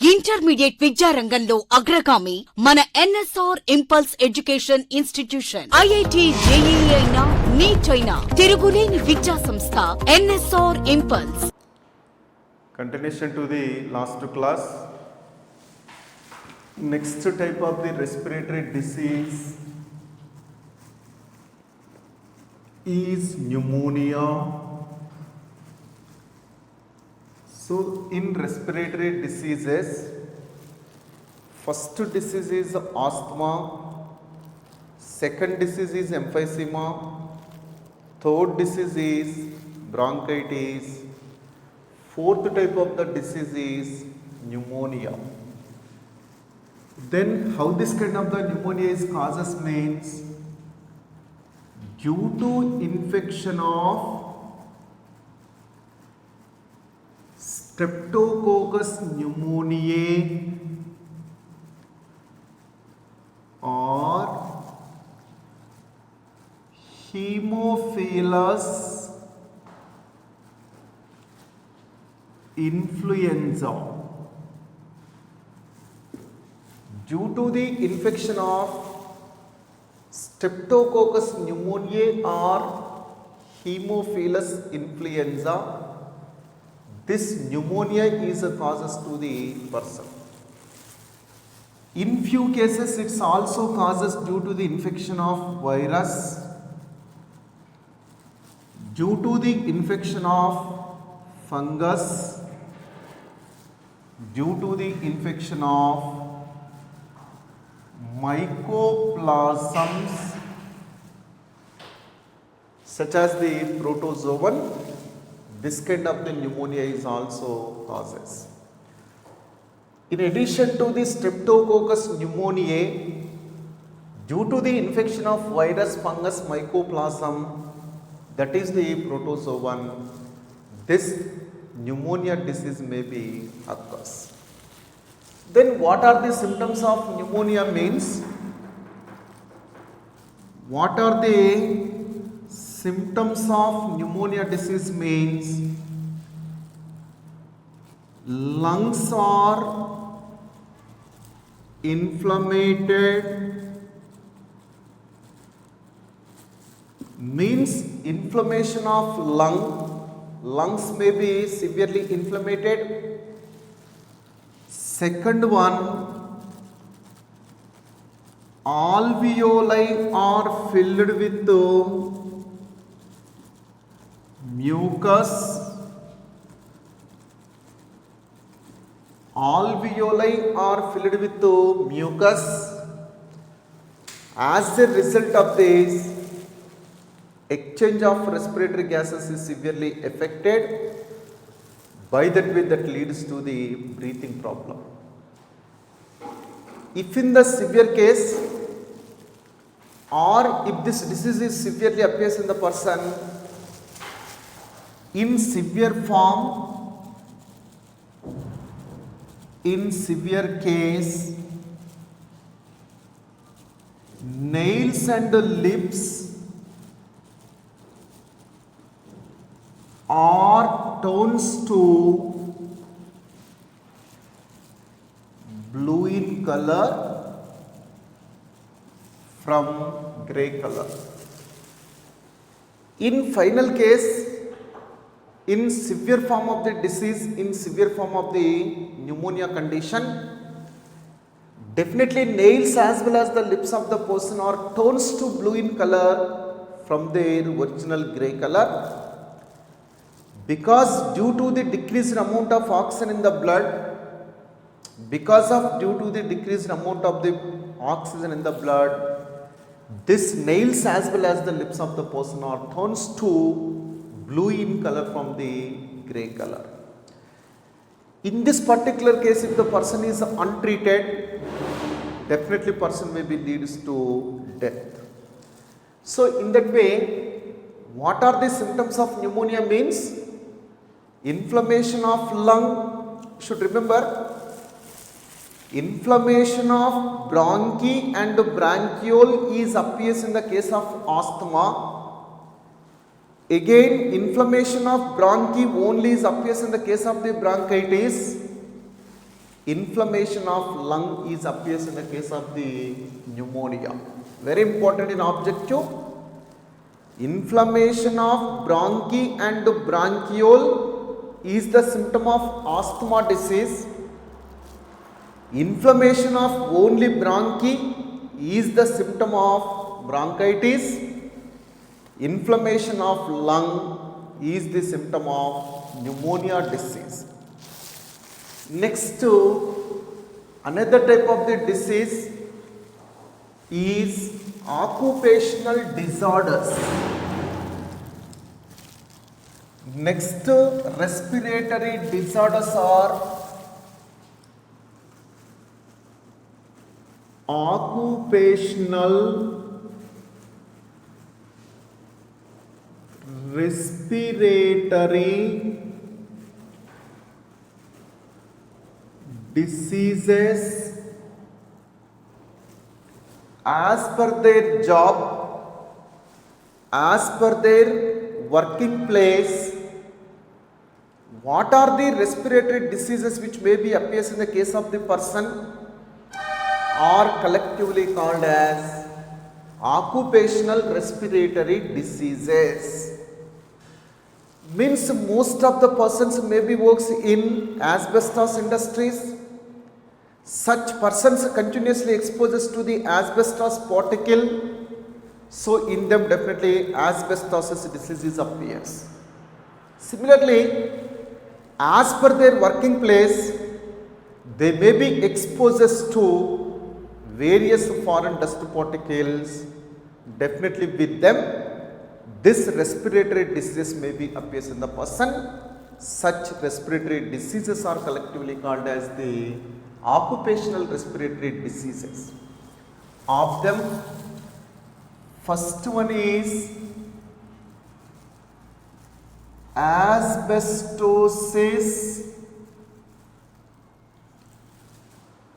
Intermediate విద్యారంగంలో అగ్రగామి మన NSR impulse education institution. IIT, JEE అయినా, నీట్ అయినా తిరుగులేని విద్యా సంస్థ NSR impulse. Continuation to the last class. Next type of the respiratory disease is pneumonia. So in respiratory diseases, first disease is asthma, second disease is emphysema, third disease is bronchitis, fourth type of the disease is pneumonia. Then how this kind of the pneumonia is causes means due to infection of Streptococcus pneumoniae or Haemophilus influenza. Due to the infection of Streptococcus pneumoniae or Haemophilus influenza, this pneumonia is a causes to the person. In few cases it's also causes due to the infection of virus, due to the infection of fungus, due to the infection of mycoplasms such as the protozoan. This kind of the pneumonia is also causes. In addition to the Streptococcus pneumoniae, due to the infection of virus, fungus, mycoplasm, that is the protozoan, this pneumonia disease may be occurs. Then what are the symptoms of pneumonia means? What are the symptoms of pneumonia disease means? Lungs are inflamed, means inflammation of lungs may be severely inflamed. Second one, alveoli are filled with mucus. Alveoli are filled with mucus. As a result of this, exchange of respiratory gases is severely affected. By that way, that leads to the breathing problem. If in the severe case or if this disease is severely appears in the person, in severe form, in severe case, nails and lips are turns to blue in color from grey color. In final case, in severe form of the disease, in severe form of the pneumonia condition, definitely nails as well as the lips of the person are turns to blue in color from their original grey color, because due to the decreased amount of oxygen in the blood, due to the decreased amount of the oxygen in the blood, this nails as well as the lips of the person are turns to blue in color from the grey color. In this particular case, if the person is untreated, definitely person may be leads to death. So in that way, what are the symptoms of pneumonia means? Inflammation of lung, should remember, inflammation of bronchi and bronchiole is appears in the case of asthma. Again, inflammation of bronchi only appears in the case of the bronchitis. Inflammation of lung is appears in the case of the pneumonia. Very important in objective. Inflammation of bronchi and bronchiole is the symptom of asthma disease. Inflammation of only bronchi is the symptom of bronchitis. Inflammation of lung is the symptom of pneumonia disease. Next another type of the disease is occupational disorders. Next respiratory disorders are occupational respiratory diseases as per their job, as per their working place. What are the respiratory diseases which may be appears in the case of the person are collectively called as occupational respiratory diseases. Means most of the persons maybe works in asbestos industries. Such persons continuously exposes to the asbestos particle, so in them definitely asbestosis disease appears. Similarly, as per their working place, they may be exposed to various foreign dust particles. Definitely with them, this respiratory disease may be appears in the person. Such respiratory diseases are collectively called as the occupational respiratory diseases. Of them, first one is asbestosis.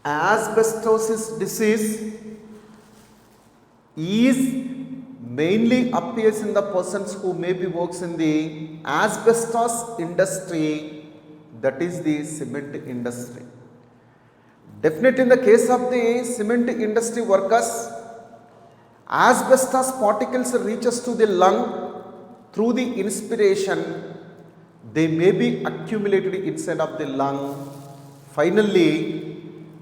Asbestosis disease is mainly appears in the persons who maybe works in the asbestos industry, that is the cement industry. Definitely in the case of the cement industry workers, asbestos particles reaches to the lung through the inspiration. They may be accumulated inside of the lung. Finally,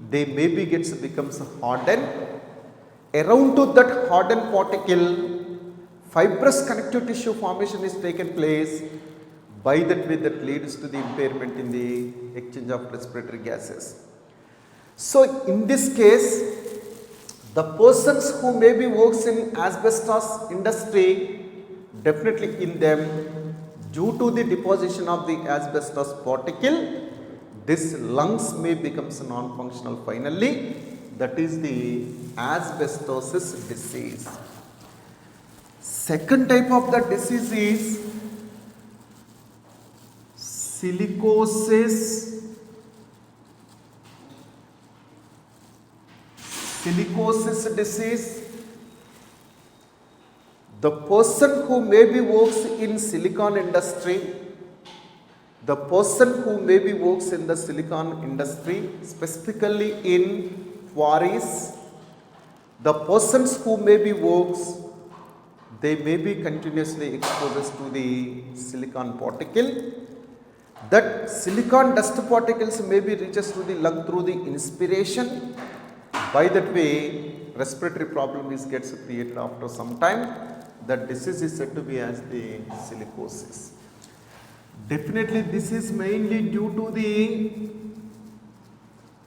they may be becomes hardened. Around to that hardened particle, fibrous connective tissue formation is taken place. By that way, that leads to the impairment in the exchange of respiratory gases. So in this case, the persons who maybe works in asbestos industry, definitely in them, due to the deposition of the asbestos particle, this lungs may becomes non-functional finally. That is the asbestosis disease. Second type of the disease is silicosis. Silicosis disease. The person who maybe works in silicon industry, the person who maybe works in the silicon industry, specifically in quarries, the persons who maybe works, they may be continuously exposed to the silicon particle. That silicon dust particles may be reaches to the lung through the inspiration. By that way, respiratory problem gets created after some time. That disease is said to be as the silicosis. Definitely this is mainly due to the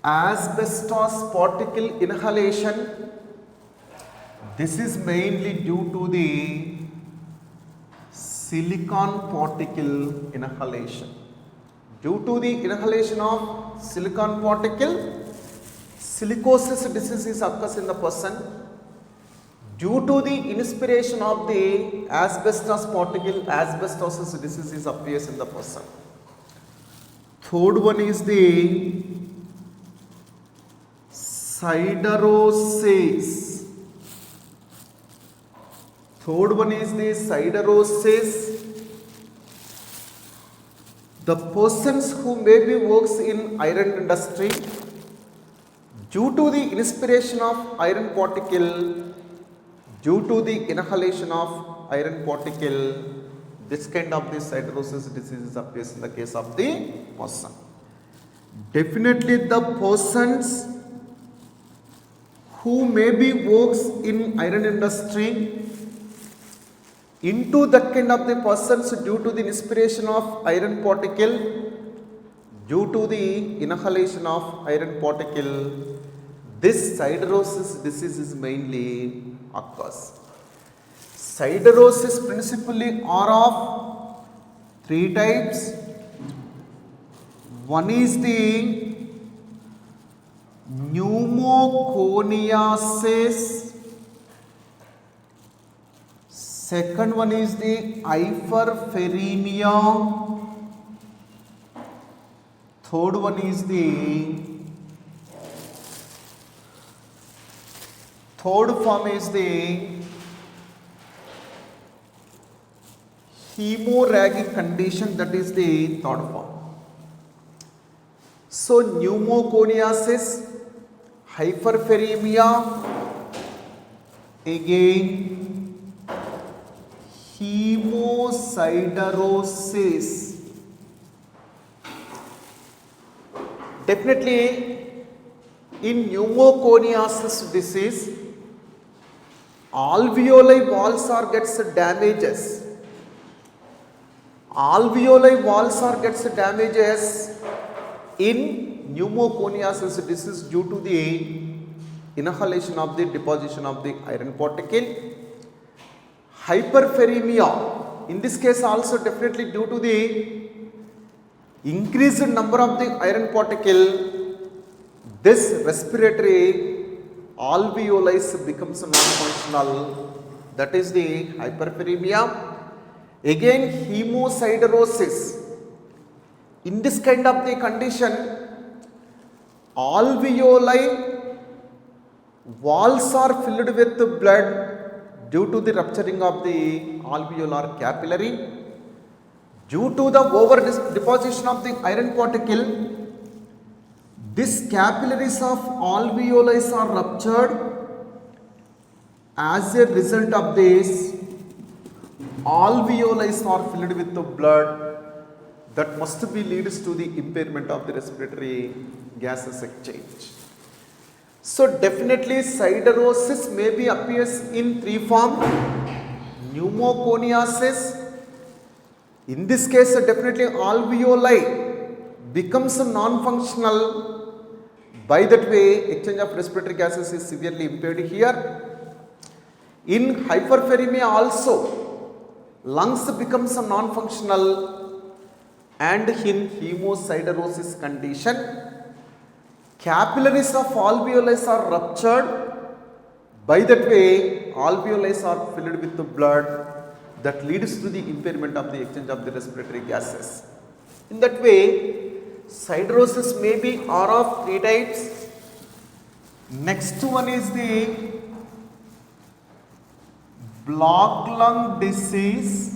asbestos particle inhalation. This is mainly due to the silicon particle inhalation. Due to the inhalation of silicon particle, silicosis disease occurs in the person. Due to the inspiration of the asbestos particle, asbestosis disease appears in the person. Third one is the siderosis. Third one is the siderosis. The persons who maybe works in iron industry, Due to the inspiration of iron particle, due to the inhalation of iron particle, this kind of the siderosis disease appears in the case of the person. Definitely the persons who maybe works in iron industry, into that kind of the persons due to the inspiration of iron particle, due to the inhalation of iron particle, this siderosis disease is mainly occurs. Siderosis principally are of three types. One is the pneumoconiasis, second one is the hyperferemia, third one is the third form is the hemorrhagic condition, that is the third form. So pneumoconiasis, hyperferemia, again hemosiderosis. Definitely in pneumoconiasis disease, alveoli walls are gets damages. Alveoli walls are gets damages in pneumoconiasis disease due to the inhalation of the deposition of the iron particle. Hyperferemia, in this case also definitely due to the increased number of the iron particle, this respiratory alveoli becomes non-functional, that is the hyperferemia. Again hemosiderosis, in this kind of the condition, alveoli walls are filled with blood due to the rupturing of the alveolar capillary. Due to the over deposition of the iron particle, these capillaries of alveoli are ruptured. As a result of this, alveoli are filled with the blood, that must be leads to the impairment of the respiratory gases exchange. So definitely siderosis may be appears in three forms. Pneumoconiasis, in this case definitely alveoli becomes non-functional, by that way exchange of respiratory gases is severely impaired here. In hyperferemia also lungs becomes non-functional, and in hemosiderosis condition capillaries of alveoli are ruptured, by that way alveoli are filled with the blood, that leads to the impairment of the exchange of the respiratory gases. In that way siderosis may be are of three types. Next one is the blocked lung disease.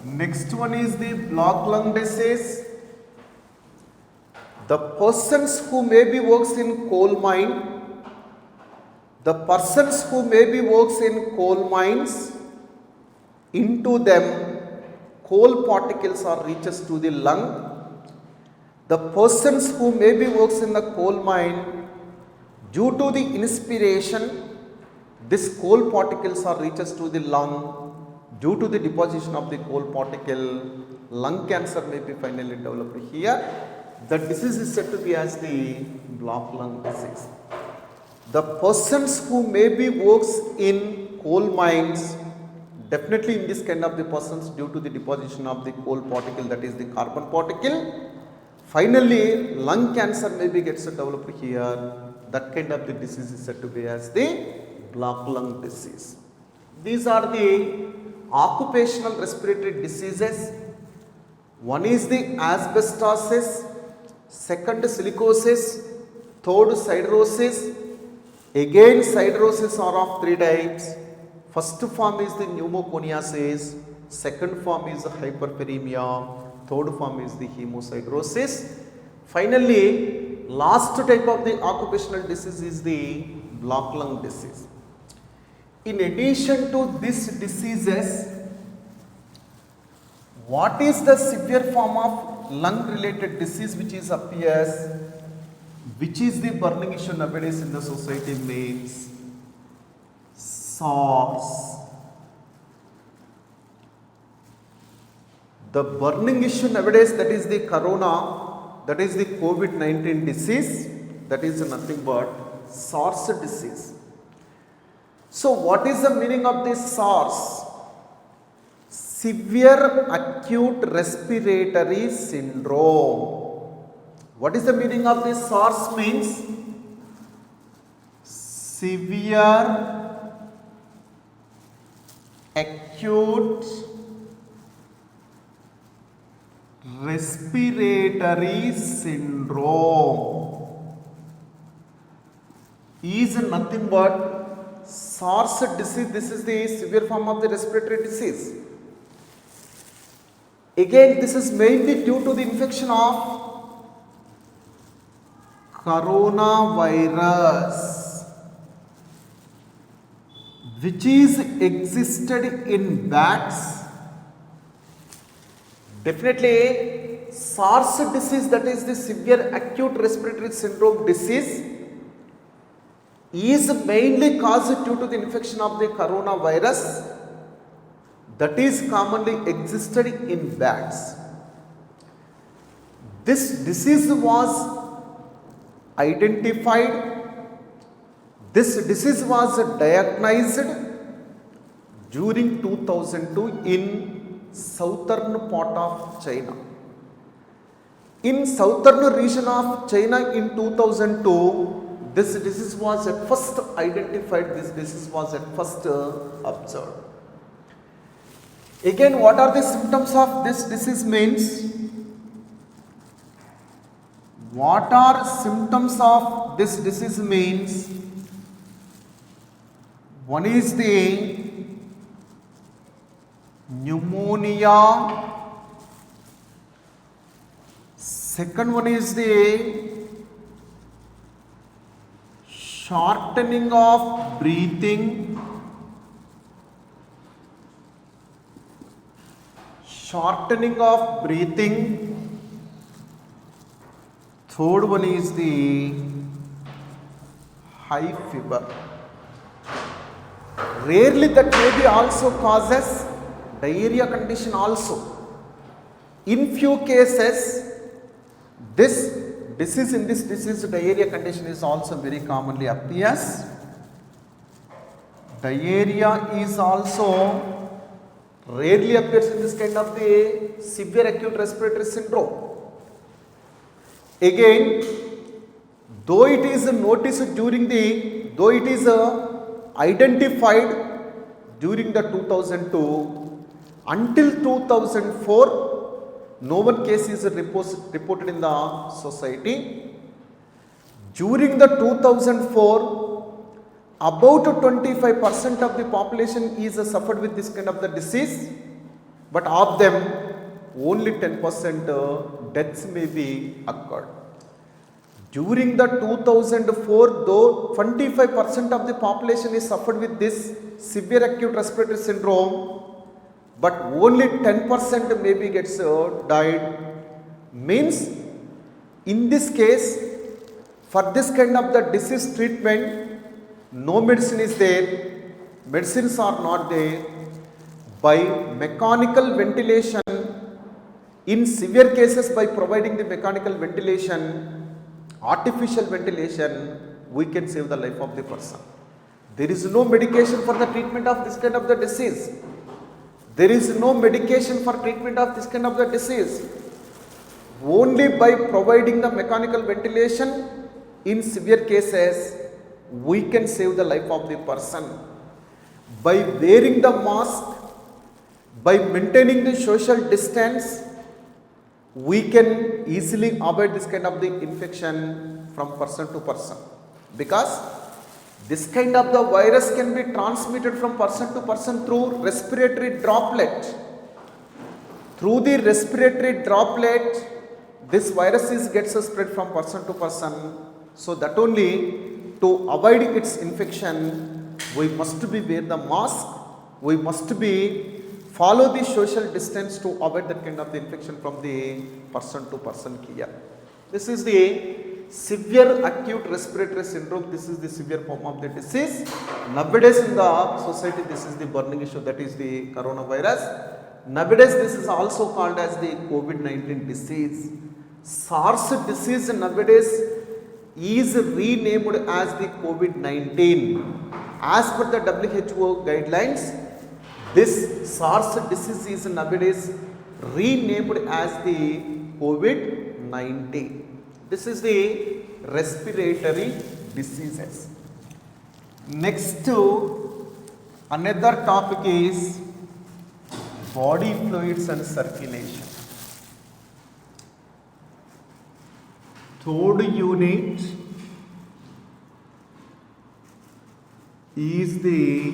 Next one is the blocked lung disease. The persons who maybe works in coal mine, the persons who maybe works in coal mines, into them coal particles are reaches to the lung. The persons who maybe works in the coal mine, due to the inspiration, this coal particles are reaches to the lung. Due to the deposition of the coal particle, lung cancer may be finally developed here. The disease is said to be as the blocked lung disease. The persons who maybe works in coal mines, definitely in this kind of the persons due to the deposition of the coal particle, that is the carbon particle, finally lung cancer maybe gets developed here. That kind of the disease is said to be as the blocked lung disease. These are the occupational respiratory diseases. One is the asbestosis, second silicosis, third siderosis. Again siderosis are of three types. First form is the pneumoconiasis, second form is hyperferemia, third form is the hemosiderosis. Finally, last type of the occupational disease is the block lung disease. In addition to these diseases, what is the severe form of lung related disease which is appears, which is the burning issue nowadays in the society, means SARS. The burning issue nowadays, that is the corona, that is the COVID-19 disease, that is nothing but SARS disease. So what is the meaning of this SARS? Severe acute respiratory syndrome. What is the meaning of this SARS means? Severe acute respiratory syndrome is nothing but SARS disease. This is the severe form of the respiratory disease. Again, this is mainly due to the infection of coronavirus, which is existed in bats. Definitely, SARS disease, that is the severe acute respiratory syndrome disease, is mainly caused due to the infection of the coronavirus that is commonly existed in bats. This disease was identified, this disease was diagnosed during 2002 in southern part of China. In southern region of China in 2002, this disease was at first identified, this disease was at first observed. Again, what are the symptoms of this disease means? What are symptoms of this disease means? One is the pneumonia, second one is the shortening of breathing, third one is the high fever. Rarely that may be also causes diarrhea condition also. In few cases, this disease diarrhea condition is also very commonly appears. Diarrhea is also rarely appears in this kind of the severe acute respiratory syndrome. Again, though it is noticed though it is identified during the 2002, until 2004, no one case is reported in the society. During the 2004, about 25% of the population is suffered with this kind of the disease, but of them only 10% deaths may be occurred. During the 2004, though 25% of the population is suffered with this severe acute respiratory syndrome, but only 10% maybe gets died. Means, in this case, for this kind of the disease treatment, no medicine is there, medicines are not there. By mechanical ventilation, in severe cases, by providing the mechanical ventilation, artificial ventilation, we can save the life of the person. There is no medication for the treatment of this kind of the disease. There is no medication for treatment of this kind of the disease. Only by providing the mechanical ventilation in severe cases, we can save the life of the person. By wearing the mask, by maintaining the social distance, we can easily avoid this kind of the infection from person to person. Because this kind of the virus can be transmitted from person to person through respiratory droplet. Through the respiratory droplet, this virus gets spread from person to person. So that only to avoid its infection, we must be wear the mask. We must be follow the social distance to avoid that kind of the infection from the person to person care. This is the severe acute respiratory syndrome. This is the severe form of the disease. Nowadays in the society, this is the burning issue, that is the coronavirus. Nowadays, this is also called as the COVID-19 disease. SARS disease nowadays is renamed as the COVID-19. As per the WHO guidelines, this SARS disease is nowadays renamed as the COVID-19. This is the respiratory diseases. Next to another topic is body fluids and circulation. Third unit is the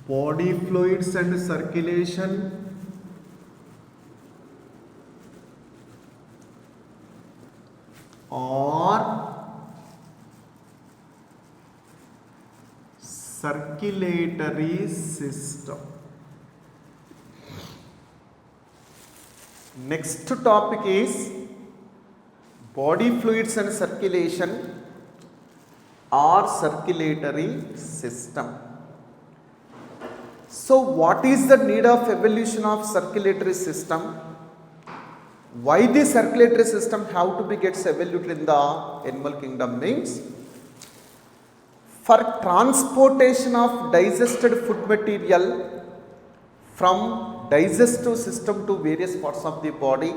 body fluids and circulation. Or circulatory system. Next topic is body fluids and circulation or circulatory system. So what is the need of evolution of circulatory system? Why the circulatory system have to be gets evaluated in the animal kingdom means, for transportation of digested food material from digestive system to various parts of the body,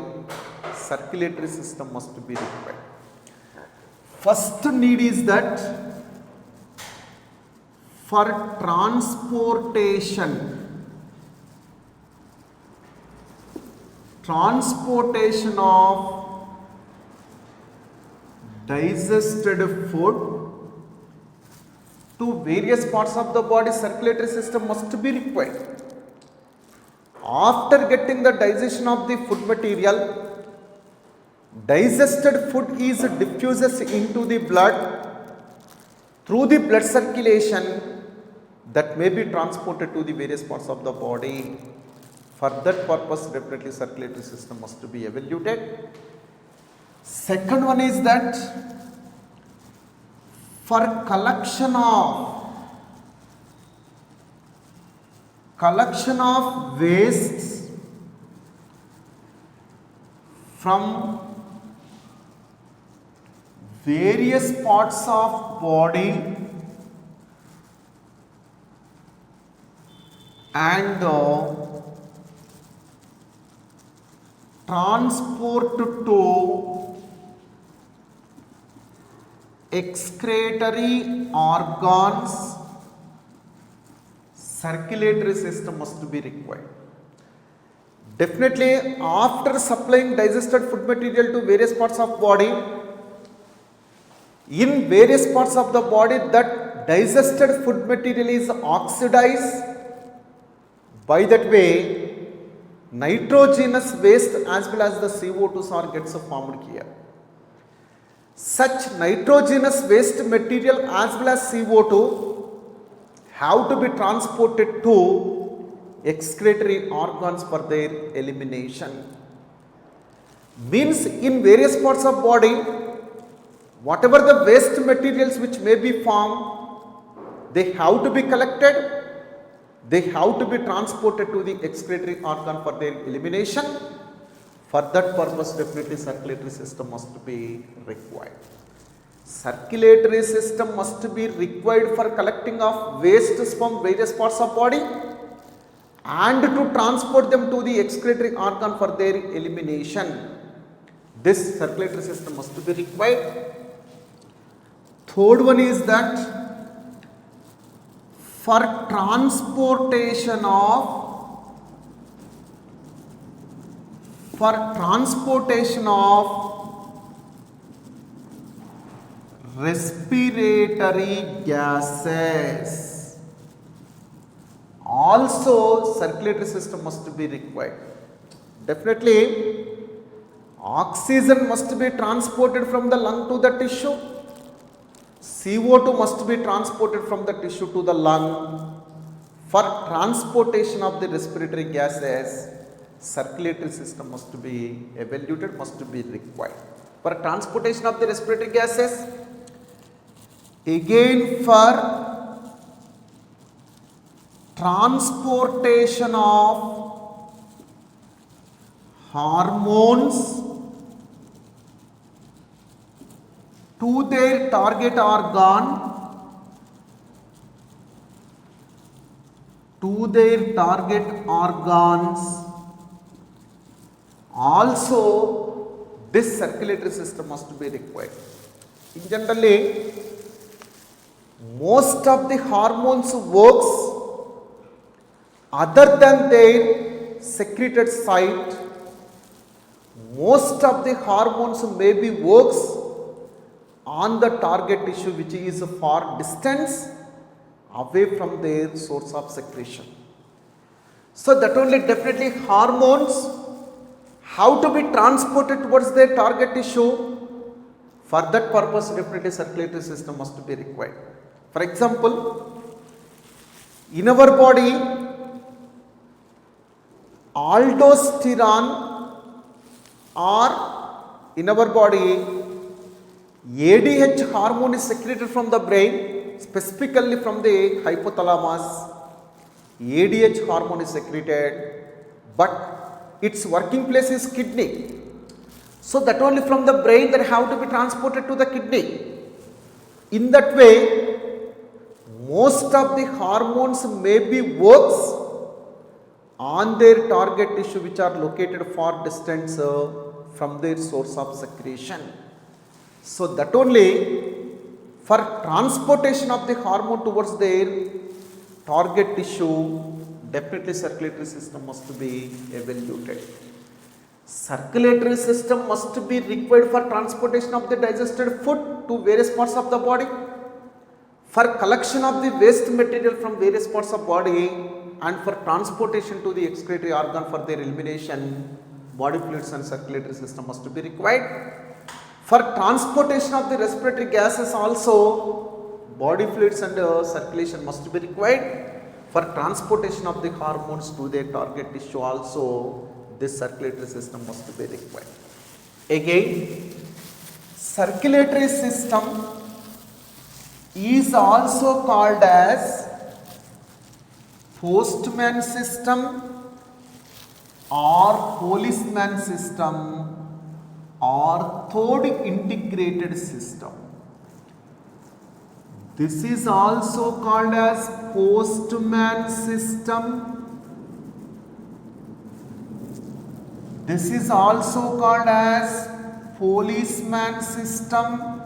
circulatory system must be required. First need is that for transportation of digested food to various parts of the body, circulatory system must be required. After getting the digestion of the food material, digested food is diffuses into the blood through the blood circulation that may be transported to the various parts of the body. For that purpose, definitely circulatory system must be evaluated. Second one is that for collection of wastes from various parts of body and transport to excretory organs, circulatory system must be required. Definitely, after supplying digested food material to various parts of body, in various parts of the body that digested food material is oxidized. By that way, nitrogenous waste as well as the CO2s are gets formed here. Such nitrogenous waste material as well as CO2 have to be transported to excretory organs for their elimination. Means in various parts of body, whatever the waste materials which may be formed, they have to be collected, they have to be transported to the excretory organ for their elimination. For that purpose, definitely circulatory system must be required. Circulatory system must be required for collecting of wastes from various parts of body and to transport them to the excretory organ for their elimination. This circulatory system must be required. Third one is that for transportation of respiratory gases, also circulatory system must be required. Definitely, oxygen must be transported from the lung to the tissue. CO2 must be transported from the tissue to the lung. For transportation of the respiratory gases, circulatory system must be evaluated, must be required. For transportation of the respiratory gases, again for transportation of hormones to their target organ, also this circulatory system must be required. In generally, most of the hormones works other than their secreted site. Most of the hormones may be works on the target tissue which is far distance away from their source of secretion. So that only definitely hormones how to be transported towards their target tissue. For that purpose, definitely circulatory system must be required. For example, in our body, aldosterone or in our body, ADH hormone is secreted from the brain, specifically from the hypothalamus. ADH hormone is secreted, but its working place is kidney. So that only from the brain that have to be transported to the kidney. In that way, most of the hormones may be works on their target tissue which are located far distance from their source of secretion. So that only for transportation of the hormone towards their target tissue, definitely circulatory system must be evaluated. Circulatory system must be required for transportation of the digested food to various parts of the body, for collection of the waste material from various parts of body, and for transportation to the excretory organ for their elimination. Body fluids and circulatory system must be required. For transportation of the respiratory gases also, body fluids and circulation must be required. For transportation of the hormones to their target tissue also, this circulatory system must be required. Again, circulatory system is also called as postman system or policeman system or third integrated system. This is also called as postman system. This is also called as policeman system.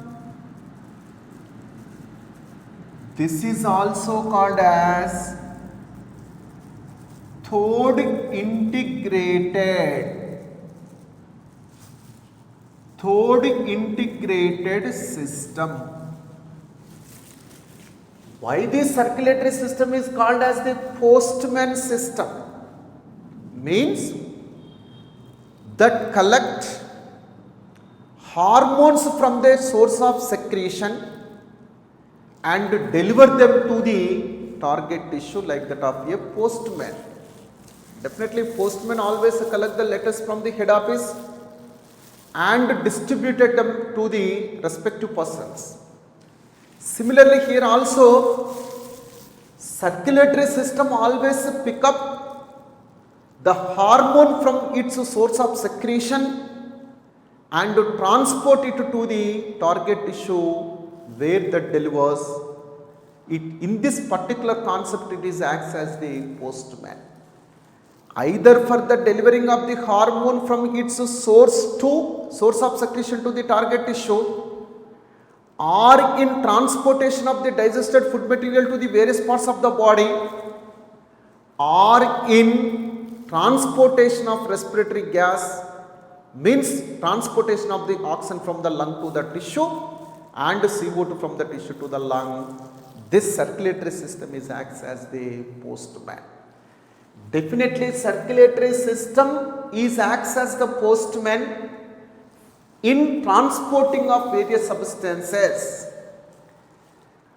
This is also called as third integrated system. Why this circulatory system is called as the postman system? Means that collect hormones from their source of secretion and deliver them to the target tissue like that of a postman. Definitely postman always collect the letters from the head office and distributed them to the respective persons. Similarly here also circulatory system always pick up the hormone from its source of secretion and transport it to the target tissue where that delivers it. In this particular concept it is acts as the postman, either for the delivering of the hormone from its source of secretion to the target tissue, or in transportation of the digested food material to the various parts of the body, or in transportation of respiratory gas, means transportation of the oxygen from the lung to the tissue and CO2 from the tissue to the lung. This circulatory system is acts as the postman. Definitely circulatory system is acts as the postman in transporting of various substances.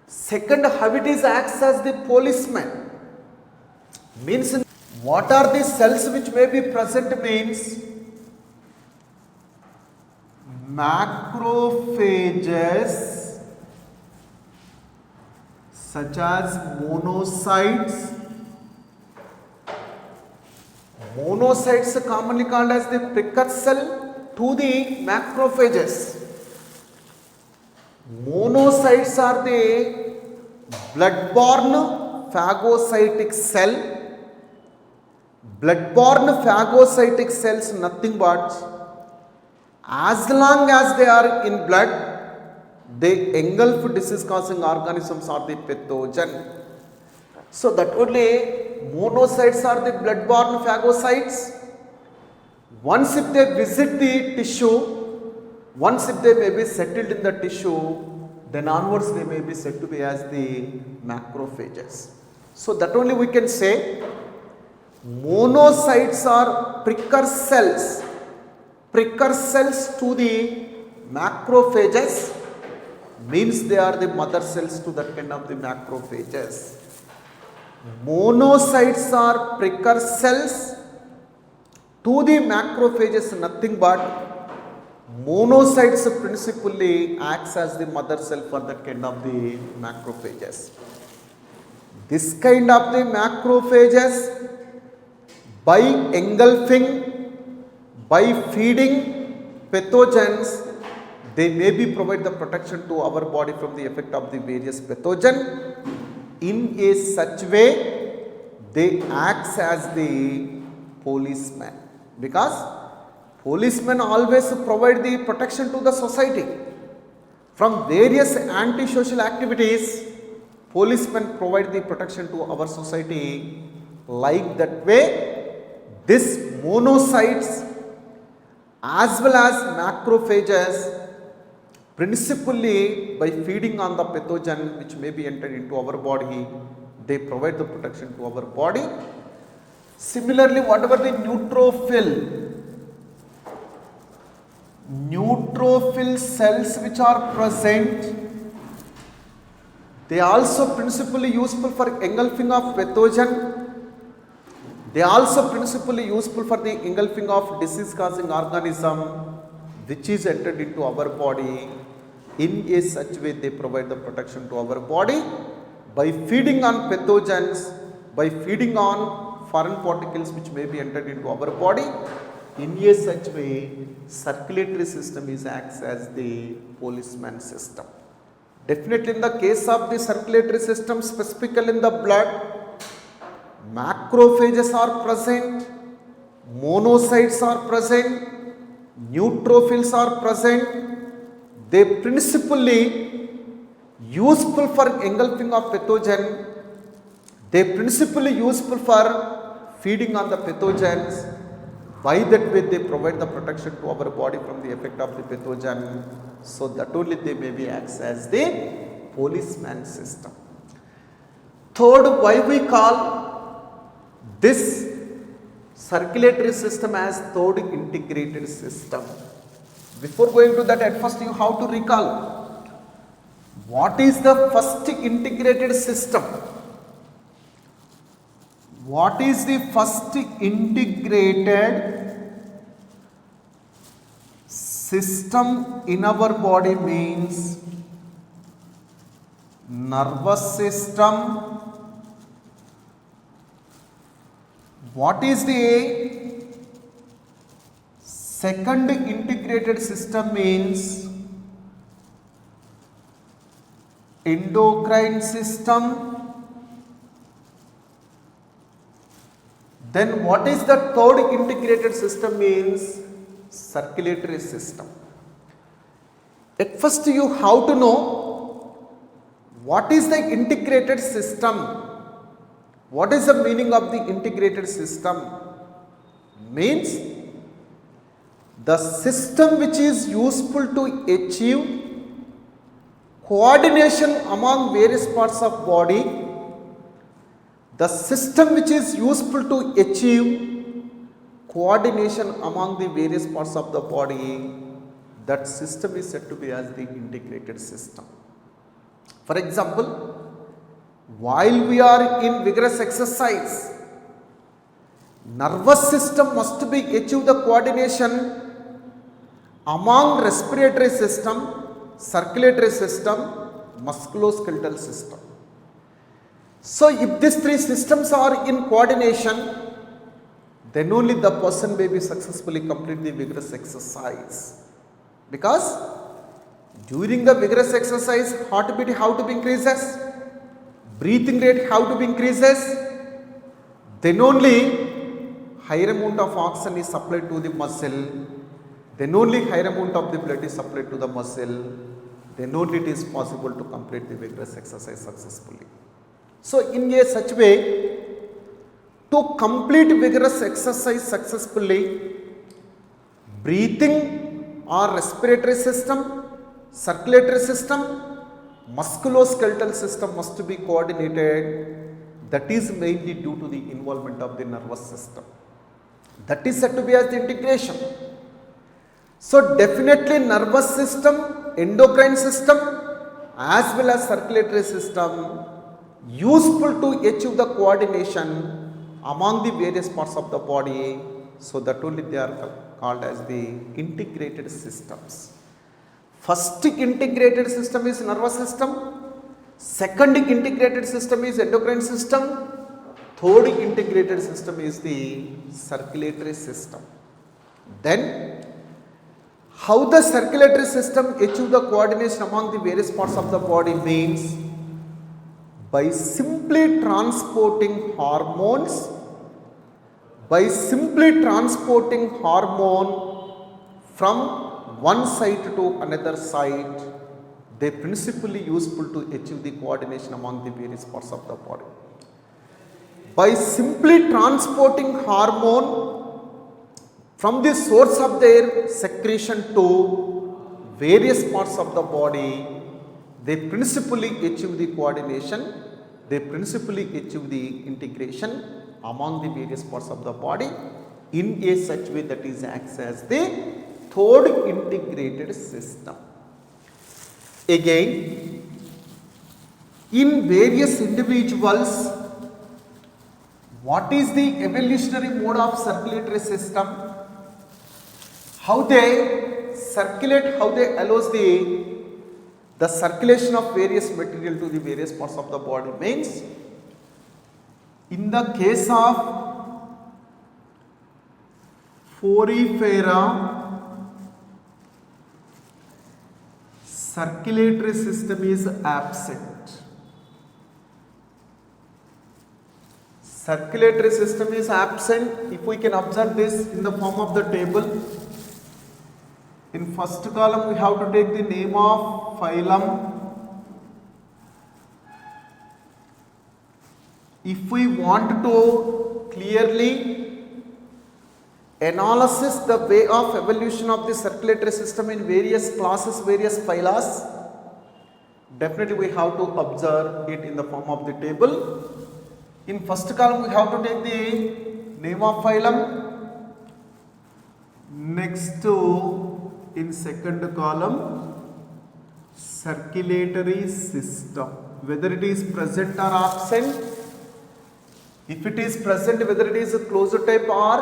Second, how it is acts as the policeman. Means what are the cells which may be present means macrophages such as monocytes. Monocytes are commonly called as the precursor to the macrophages. Monocytes are the blood-borne phagocytic cell. Blood-borne phagocytic cells nothing but as long as they are in blood, they engulf disease-causing organisms or the pathogen. So that only monocytes are the blood-borne phagocytes. Once if they visit the tissue, once if they may be settled in the tissue, then onwards they may be said to be as the macrophages. So that only we can say monocytes are precursors to the macrophages, means they are the mother cells to that kind of the macrophages. Monocytes are precursors to the macrophages, nothing but monocytes principally acts as the mother cell for that kind of the macrophages. This kind of the macrophages, by engulfing, by feeding pathogens, they may be provide the protection to our body from the effect of the various pathogen. In a such way, they acts as the policeman, because policemen always provide the protection to the society from various antisocial activities. Policemen provide the protection to our society. Like that way, this monocytes as well as macrophages, principally by feeding on the pathogen which may be entered into our body, they provide the protection to our body. Similarly, whatever the neutrophil cells which are present, they also principally useful for engulfing of pathogen. They also principally useful for the engulfing of disease causing organism which is entered into our body. In a such way, they provide the protection to our body by feeding on pathogens, by feeding on foreign particles which may be entered into our body. In a such way, circulatory system is acts as the policeman system. Definitely in the case of the circulatory system, specifically in the blood, macrophages are present, monocytes are present, neutrophils are present. They principally useful for engulfing of pathogen. They principally useful for feeding on the pathogens. By that way, they provide the protection to our body from the effect of the pathogen. So that only they may be acts as the policeman system. Third, why we call this circulatory system as third integrated system. Before going to that, at first you have to recall what is the first integrated system. What is the first integrated system in our body means nervous system. What is the second integrated system means endocrine system. Then what is the third integrated system means circulatory system. At first you have to know what is the integrated system. What is the meaning of the integrated system? Means the system which is useful to achieve coordination among various parts of body, the system which is useful to achieve coordination among the various parts of the body, that system is said to be as the integrated system. For example, while we are in vigorous exercise, nervous system must be achieve the coordination among respiratory system, circulatory system, musculoskeletal system. So if these three systems are in coordination, then only the person may be successfully complete the vigorous exercise. Because during the vigorous exercise, heartbeat how to be increases, breathing rate how to be increases, then only higher amount of oxygen is supplied to the muscle, then only higher amount of the blood is supplied to the muscle, then only it is possible to complete the vigorous exercise successfully. So in a such way, to complete vigorous exercise successfully, breathing or respiratory system, circulatory system, musculoskeletal system must be coordinated. That is mainly due to the involvement of the nervous system. That is said to be as the integration. So definitely nervous system, endocrine system as well as circulatory system useful to achieve the coordination among the various parts of the body, so that only they are called as the integrated systems. First integrated system is nervous system, second integrated system is endocrine system, third integrated system is the circulatory system. Then how the circulatory system achieve the coordination among the various parts of the body means by simply transporting hormones, from one site to another site, they principally useful to achieve the coordination among the various parts of the body. By simply transporting hormone from the source of their secretion to various parts of the body, they principally achieve the coordination, they principally achieve the integration among the various parts of the body in a such way that is acts as the third integrated system. Again, in various individuals, what is the evolutionary mode of circulatory system? How they circulate, how they allows the circulation of various material to the various parts of the body means, in the case of Porifera, circulatory system is absent. Circulatory system is absent. If we can observe this in the form of the table, in first column we have to take the name of phylum. If we want to clearly analysis the way of evolution of the circulatory system in various classes, various phylas, definitely we have to observe it in the form of the table. In first column we have to take the name of phylum. Next to, in second column, circulatory system, whether it is present or absent. If it is present, whether it is a closed type or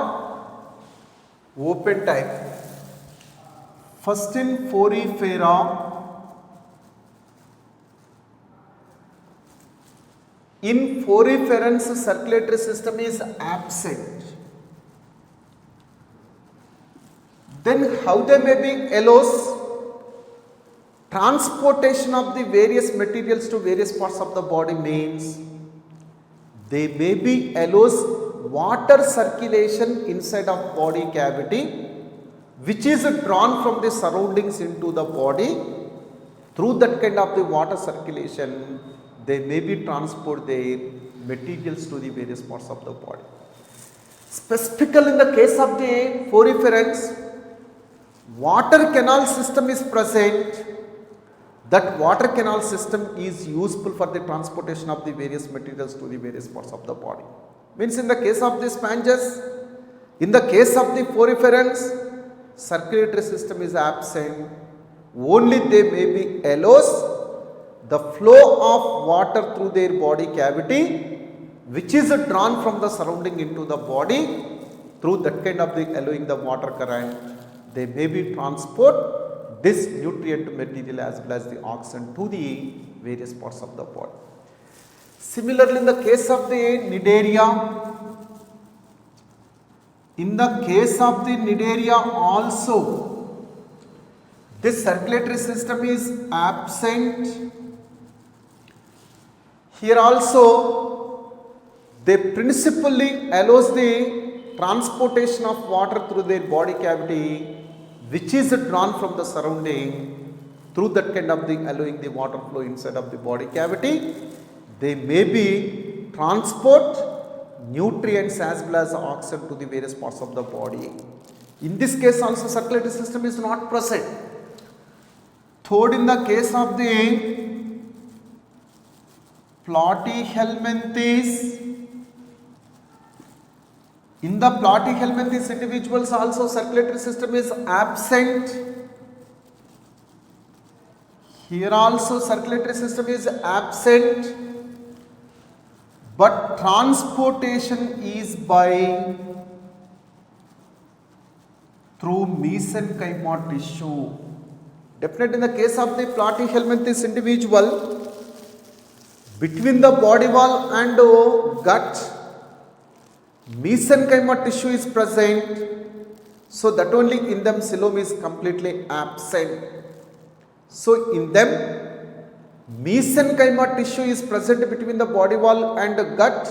open type. First in Porifera, in Poriferans circulatory system is absent. Then how they may be allows transportation of the various materials to various parts of the body means they may be allows water circulation inside of body cavity, which is drawn from the surroundings into the body. Through that kind of the water circulation, they may be transport their materials to the various parts of the body. Specifically in the case of the Poriferans, water canal system is present, that water canal system is useful for the transportation of the various materials to the various parts of the body. Means in the case of the sponges, in the case of the poriferans, circulatory system is absent. Only they may be allows the flow of water through their body cavity, which is drawn from the surrounding into the body through that kind of the allowing the water current. They may be transport this nutrient material as well as the oxygen to the various parts of the body. Similarly, in the case of the Cnidaria, also, this circulatory system is absent. Here also, they principally allows the transportation of water through their body cavity, which is drawn from the surrounding through that kind of the allowing the water flow inside of the body cavity. They may be transport nutrients as well as oxygen to the various parts of the body. In this case also circulatory system is not present. Third, in the case of the platyhelminthes, in the platyhelminthes individuals also circulatory system is absent. Here also circulatory system is absent, but transportation is by through mesenchymal tissue. Definitely in the case of the platyhelminthes individual, between the body wall and gut, mesenchymal tissue is present, so that only in them coelom is completely absent. So in them mesenchymal tissue is present between the body wall and the gut.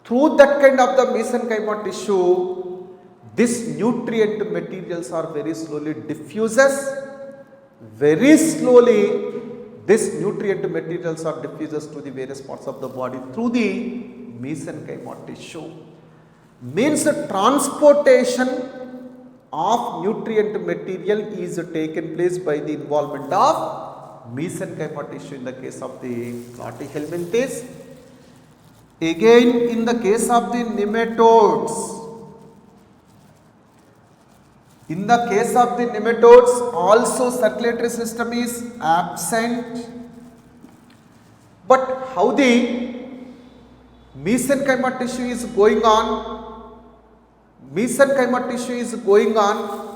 Through that kind of the mesenchymal tissue, this nutrient materials are very slowly diffuses. Very slowly this nutrient materials are diffuses to the various parts of the body through the mesenchymal tissue. Means the transportation of nutrient material is taken place by the involvement of mesenchymal tissue in the case of the platyhelminthes. Again in the case of the nematodes, also circulatory system is absent. But how the mesenchymal tissue is going on? Mesenchymal tissue is going on